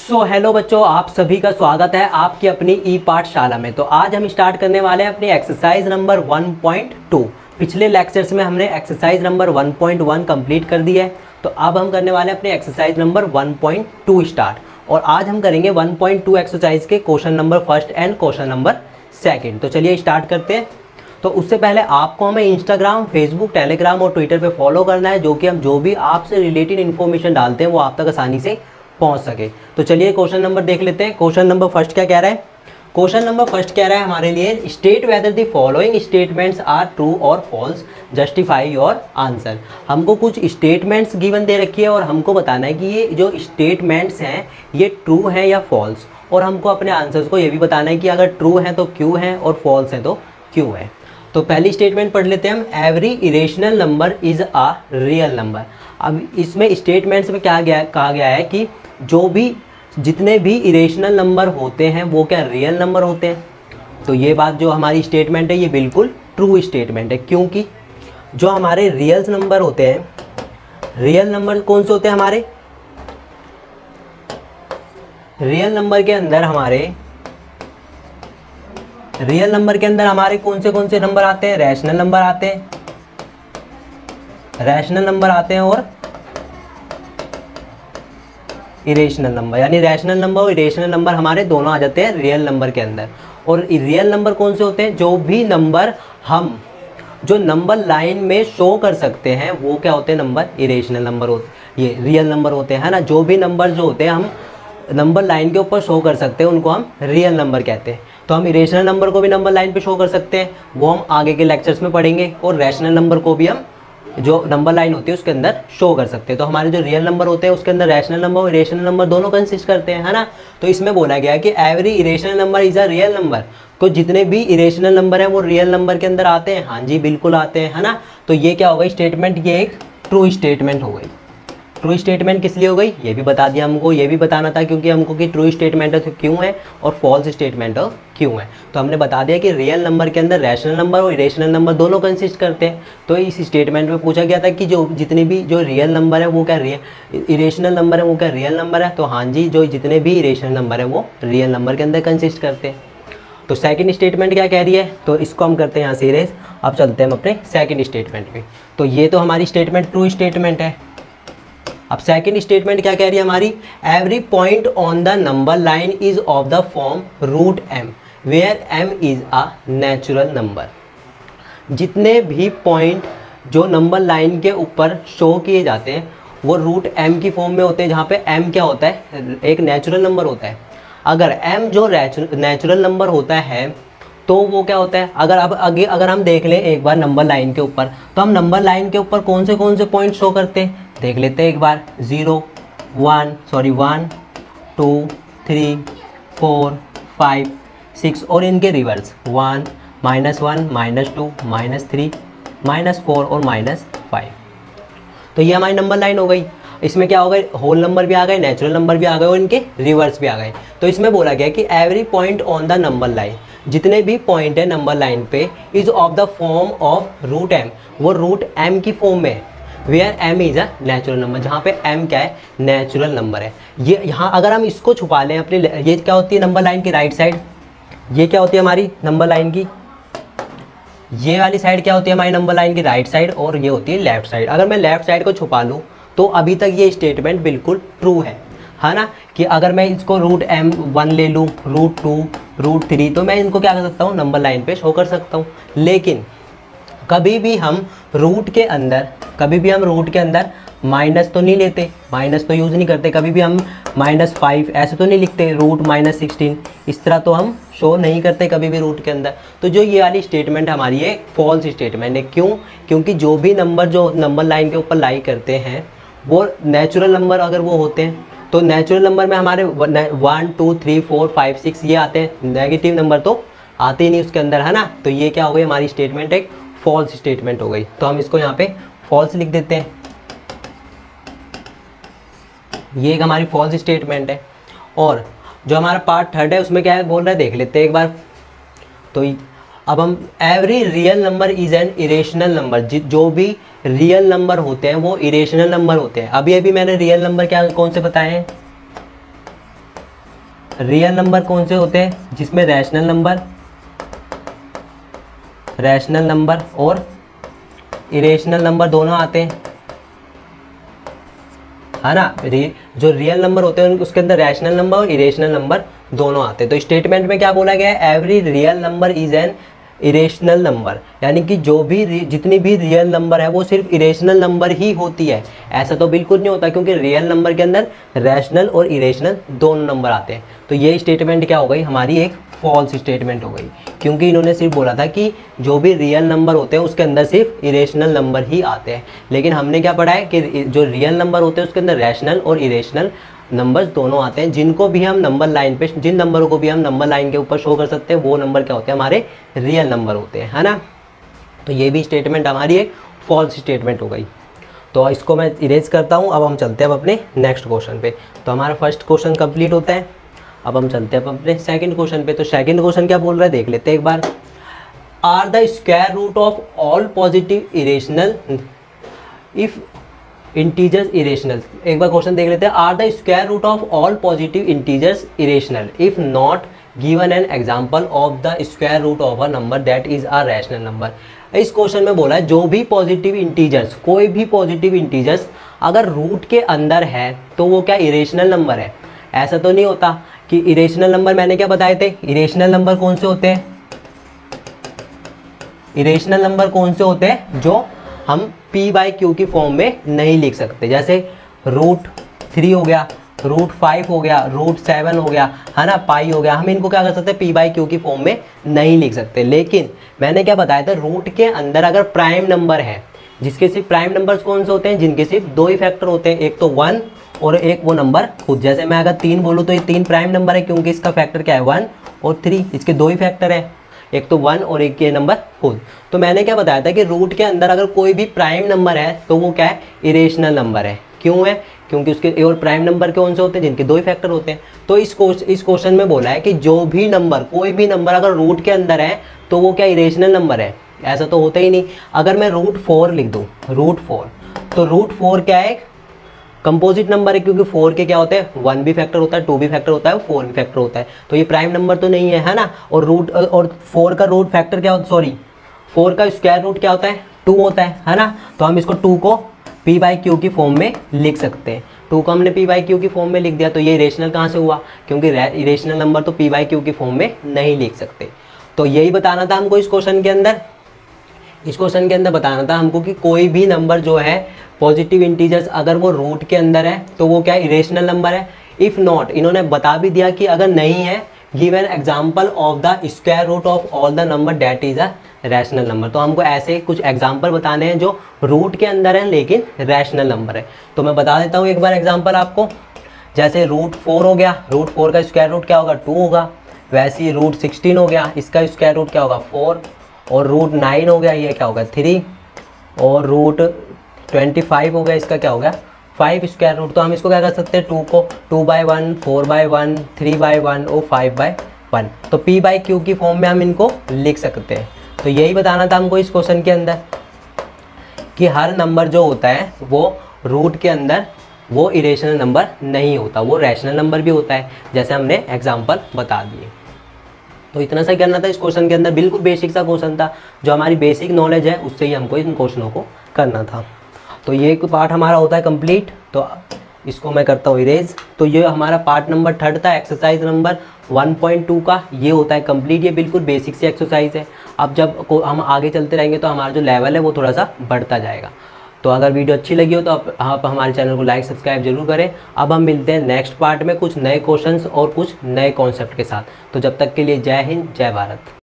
Hello बच्चों, आप सभी का स्वागत है आपकी अपनी ई पाठशाला में। तो आज हम स्टार्ट करने वाले हैं अपनी एक्सरसाइज नंबर 1.2। पिछले लेक्चर्स में हमने एक्सरसाइज नंबर 1.1 कंप्लीट कर दिया है, तो अब हम करने वाले हैं अपनी एक्सरसाइज नंबर 1.2 स्टार्ट। और आज हम करेंगे 1.2 एक्सरसाइज के question number first and question number second. तो चलिए स्टार्ट करते हैं। तो उससे पहले आपको हमें इंस्टाग्राम, फेसबुक, टेलीग्राम और ट्विटर पे फॉलो करना है, जो कि हम जो भी आपसे रिलेटेड इन्फॉर्मेशन डालते हैं वो आप तक आसानी से पहुंच सके। तो चलिए क्वेश्चन नंबर देख लेते हैं। क्वेश्चन नंबर फर्स्ट क्या कह रहा है? क्वेश्चन नंबर फर्स्ट कह रहा है हमारे लिए, state whether the following statements are true और फॉल्स, जस्टिफाई योर आंसर। हमको कुछ स्टेटमेंट्स गिवन दे रखी है और हमको बताना है कि ये जो स्टेटमेंट्स हैं ये ट्रू हैं या फॉल्स, और हमको अपने आंसर्स को ये भी बताना है कि अगर ट्रू है तो क्यों है और फॉल्स है तो क्यों है। तो पहली स्टेटमेंट पढ़ लेते हैं हम, every irrational number is a real number. अब इसमें स्टेटमेंट्स में क्या कहा गया है कि जितने भी इरेशनल नंबर होते हैं वो क्या रियल नंबर होते हैं। तो ये बात जो हमारी स्टेटमेंट है ये बिल्कुल ट्रू स्टेटमेंट है, क्योंकि जो हमारे रियल नंबर होते हैं, रियल नंबर कौन से होते हैं हमारे? रियल नंबर के अंदर हमारे कौन से नंबर आते हैं? रैशनल नंबर आते हैं, और इरेशनल नंबर, यानी रैशनल नंबर और इरेशनल नंबर हमारे दोनों आ जाते हैं रियल नंबर के अंदर। और रियल नंबर कौन से होते हैं? जो भी नंबर हम जो नंबर लाइन में शो कर सकते हैं वो क्या होते हैं? नंबर इरेशनल नंबर होते, ये रियल नंबर होते हैं, है ना। जो भी नंबर जो होते हैं हम नंबर लाइन के ऊपर शो कर सकते हैं उनको हम रियल नंबर कहते हैं। तो हम इरेशनल नंबर को भी नंबर लाइन पे शो कर सकते हैं, वो हम आगे के लेक्चर्स में पढ़ेंगे। और रैशनल नंबर को भी हम जो नंबर लाइन होती है उसके अंदर शो कर सकते हैं। तो हमारे जो रियल नंबर होते हैं उसके अंदर रैशनल नंबर और इरेशनल नंबर दोनों कंसिस्ट करते हैं, है ना। तो इसमें बोला गया है कि every irrational number is a real number. तो जितने भी इरेशनल नंबर हैं वो रियल नंबर के अंदर आते हैं। हाँ जी, बिल्कुल आते हैं, है ना। तो ये क्या हो गई स्टेटमेंट? ये एक ट्रू स्टेटमेंट हो गई। ट्रू स्टेटमेंट किस लिए हो गई ये भी बता दिया हमको, ये भी बताना था क्योंकि हमको कि ट्रू स्टेटमेंट है तो क्यों है और फॉल्स स्टेटमेंट है क्यों है। तो हमने बता दिया कि रियल नंबर के अंदर रैशनल नंबर और इरेशनल नंबर दोनों कंसिस्ट करते हैं। तो इस स्टेटमेंट में पूछा गया था कि जो जितने भी जो रियल नंबर है वो क्या इरेशनल नंबर है वो क्या रियल नंबर है? तो हाँ जी, जो जितने भी इरेशनल नंबर है वो रियल नंबर के अंदर कंसिस्ट करते हैं। तो सेकंड स्टेटमेंट क्या कह रही है? तो इसको हम करते हैं यहाँ से इरेज। अब चलते हैं हम अपने सेकंड स्टेटमेंट पे। तो ये तो हमारी स्टेटमेंट ट्रू स्टेटमेंट है। अब सेकंड स्टेटमेंट क्या कह रही है हमारी? Every point on the number line is of the form root M where M is a natural number. जितने भी पॉइंट जो नंबर लाइन के ऊपर शो किए जाते हैं वो रूट एम की फॉर्म में होते हैं, जहाँ पे एम क्या होता है? एक नेचुरल नंबर होता है। अगर एम जो नेचुरल नंबर होता है तो वो क्या होता है? अगर हम देख लें एक बार नंबर लाइन के ऊपर, तो हम नंबर लाइन के ऊपर कौन से पॉइंट शो करते हैं देख लेते हैं एक बार। 1 2 3 4 5 6 और इनके रिवर्स 1 -1 -2 -3 -4 और -5। तो ये हमारी नंबर लाइन हो गई। इसमें क्या हो गए? होल नंबर भी आ गए, नेचुरल नंबर भी आ गए और इनके रिवर्स भी आ गए। तो इसमें बोला गया कि every point on the number line, जितने भी पॉइंट है नंबर लाइन पे, is of the form of root M, वो रूट एम की फॉर्म में है। Where M is a natural number, जहाँ पे एम क्या है? नेचुरल नंबर है। ये यहाँ अगर हम इसको छुपा लें अपने, ये क्या होती है नंबर लाइन की राइट साइड, ये क्या होती है हमारी नंबर लाइन की, ये वाली साइड क्या होती है हमारी नंबर लाइन की राइट साइड, और ये होती है लेफ्ट साइड। अगर मैं लेफ्ट साइड को छुपा लूँ तो अभी तक ये स्टेटमेंट बिल्कुल ट्रू है ना। कि अगर मैं इसको रूट एम 1 ले लूँ, रूट 2, रूट 3, तो मैं इनको क्या कर सकता हूँ? नंबर लाइन पे शो कर सकता हूँ। लेकिन कभी भी हम रूट के अंदर माइनस तो नहीं लेते, माइनस तो यूज़ नहीं करते। कभी भी हम -5 ऐसे तो नहीं लिखते, रूट -16 इस तरह तो हम शो नहीं करते कभी भी रूट के अंदर। तो जो ये वाली स्टेटमेंट हमारी है फॉल्स स्टेटमेंट है। क्यों? क्योंकि जो भी नंबर जो नंबर लाइन के ऊपर लाई करते हैं वो नेचुरल नंबर अगर वो होते हैं, तो नेचुरल नंबर में हमारे 1 2 3 4 5 6 ये आते हैं, नेगेटिव नंबर तो आते ही नहीं उसके अंदर, है ना। तो ये क्या हो गई हमारी स्टेटमेंट? एक फॉल्स स्टेटमेंट हो गई। तो हम इसको यहाँ पे फॉल्स लिख देते हैं। ये एक हमारी फॉल्स स्टेटमेंट है। और जो हमारा पार्ट थर्ड है उसमें क्या है बोल रहा है देख लेते हैं एक बार। तो अब हम every real number is an irrational number, जो भी रियल नंबर होते हैं वो इरेशनल नंबर होते हैं। अभी मैंने रियल नंबर क्या कौन से बताए हैं? रियल नंबर कौन से होते हैं जिसमें रैशनल नंबर और इरेशनल नंबर दोनों आते हैं, है ना। जो रियल नंबर होते हैं उसके अंदर रैशनल नंबर और इरेशनल नंबर दोनों आते हैं। तो स्टेटमेंट में क्या बोला गया है, every real number is an irrational number, यानी कि जितनी भी रियल नंबर है वो सिर्फ इरेशनल नंबर ही होती है। ऐसा तो बिल्कुल नहीं होता, क्योंकि रियल नंबर के अंदर रैशनल और इरेशनल दोनों नंबर आते हैं। तो ये स्टेटमेंट क्या हो गई, हमारी एक फॉल्स स्टेटमेंट हो गई, क्योंकि इन्होंने सिर्फ बोला था कि जो भी रियल नंबर होते हैं उसके अंदर सिर्फ इरेशनल नंबर ही आते हैं। लेकिन हमने क्या पढ़ा है कि जो रियल नंबर होते हैं उसके अंदर रैशनल और इरेशनल नंबर्स दोनों आते हैं, जिनको भी हम नंबर लाइन पे, जिन नंबरों को भी हम नंबर लाइन के ऊपर शो कर सकते हैं वो नंबर क्या होते हैं, हमारे रियल नंबर होते हैं, है ना। तो ये भी स्टेटमेंट हमारी एक फॉल्स स्टेटमेंट हो गई। तो इसको मैं इरेज करता हूँ। अब हम चलते हैं अब अपने नेक्स्ट क्वेश्चन पे। तो हमारा फर्स्ट क्वेश्चन कंप्लीट होता है। अब हम चलते हैं अपने सेकंड क्वेश्चन पे। तो सेकंड क्वेश्चन क्या बोल रहा है देख लेते हैं एक बार। Are the square root of all positive irrational if integers irrational. एक बार क्वेश्चन देख लेते हैं। Are the square root of all positive integers irrational if not given an example of the square root of a number that is a rational number. इस question में बोला है जो भी पॉजिटिव इंटीजर्स, कोई भी पॉजिटिव इंटीजर्स अगर root के अंदर है तो वो क्या इरेशनल नंबर है। ऐसा तो नहीं होता कि इरेशनल नंबर, मैंने क्या बताए थे, इरेशनल नंबर कौन से होते हैं, इरेशनल नंबर कौन से होते हैं जो हम p/q की फॉर्म में नहीं लिख सकते। जैसे √3 हो गया, √5 हो गया, √7 हो गया, है ना, पाई हो गया। हम इनको क्या कर सकते हैं, p/q की फॉर्म में नहीं लिख सकते। लेकिन मैंने क्या बताया था, रूट के अंदर अगर प्राइम नंबर है, जिसके सिर्फ प्राइम नंबर्स कौन से होते हैं, जिनके सिर्फ दो ही फैक्टर होते हैं, एक तो 1 और एक वो नंबर खुद। जैसे मैं अगर 3 बोलूँ तो ये 3 प्राइम नंबर है, क्योंकि इसका फैक्टर क्या है 1 और 3, इसके दो ही फैक्टर है, एक तो 1 और एक ये नंबर खुद। तो मैंने क्या बताया था कि रूट के अंदर अगर कोई भी प्राइम नंबर है तो वो क्या है, इरेशनल नंबर है। क्यों है, क्योंकि उसके और प्राइम नंबर कौन से होते हैं, जिनके दो ही फैक्टर होते हैं। तो इस क्वेश्चन में बोला है कि जो भी नंबर, कोई भी नंबर अगर रूट के अंदर है तो वो क्या इरेशनल नंबर है। ऐसा तो होता ही नहीं। अगर मैं √4 लिख दूँ, √4, तो √4 क्या है, कंपोजिट नंबर है, क्योंकि 4 के क्या होते हैं, 1 भी फैक्टर होता है, 2 भी फैक्टर होता है, 4 भी फैक्टर होता है। तो ये प्राइम नंबर तो नहीं है, है ना। और 4 का रूट फैक्टर क्या होता है, 4 का स्क्वायर रूट क्या होता है, 2 होता है ना। तो हम इसको 2 को p/q की फॉर्म में लिख सकते हैं। 2 को हमने p/q की फॉर्म में लिख दिया। तो ये इरेशनल कहाँ से हुआ, क्योंकि इरेशनल नंबर तो p/q की फॉर्म में नहीं लिख सकते। तो यही बताना था हमको इस क्वेश्चन के अंदर। इस क्वेश्चन के अंदर बताना था हमको कि कोई भी नंबर जो है पॉजिटिव इंटीजर्स अगर वो रूट के अंदर है तो वो क्या इरेशनल नंबर है। इफ़ नॉट, इन्होंने बता भी दिया कि अगर नहीं है, give an example of the square root of all the number that is a rational number. तो हमको ऐसे कुछ एग्जाम्पल बताने हैं जो रूट के अंदर है लेकिन रैशनल नंबर है। तो मैं बता देता हूँ एक बार एग्जाम्पल आपको। जैसे √4 हो गया, √4 का स्क्वायर रूट क्या होगा, 2 होगा। वैसे ही √16 हो गया, इसका स्क्वायर रूट क्या होगा, 4। और √9 हो गया, ये क्या होगा, 3। और √25 हो गया, इसका क्या हो गया, 5 स्क्वायर रूट। तो हम इसको क्या कर सकते हैं, 2 को 2/1, 4/1, 3/1 और 5/1। तो p/q की फॉर्म में हम इनको लिख सकते हैं। तो यही बताना था हमको इस क्वेश्चन के अंदर कि हर नंबर जो होता है वो रूट के अंदर वो इरेशनल नंबर नहीं होता, वो रैशनल नंबर भी होता है, जैसे हमने एग्जाम्पल बता दिए। तो इतना सा करना था इस क्वेश्चन के अंदर। बिल्कुल बेसिक सा क्वेश्चन था, जो हमारी बेसिक नॉलेज है उससे ही हमको इन क्वेश्चनों को करना था। तो ये पार्ट हमारा होता है कंप्लीट। तो इसको मैं करता हूँ इरेज। तो ये हमारा पार्ट नंबर 3 था, एक्सरसाइज नंबर 1.2 का, ये होता है कंप्लीट। ये बिल्कुल बेसिक सी एक्सरसाइज है। अब जब हम आगे चलते रहेंगे तो हमारा जो लेवल है वो थोड़ा सा बढ़ता जाएगा। तो अगर वीडियो अच्छी लगी हो तो आप हमारे चैनल को लाइक सब्सक्राइब जरूर करें। अब हम मिलते हैं नेक्स्ट पार्ट में कुछ नए क्वेश्चंस और कुछ नए कॉन्सेप्ट के साथ। तो जब तक के लिए जय हिंद, जय भारत।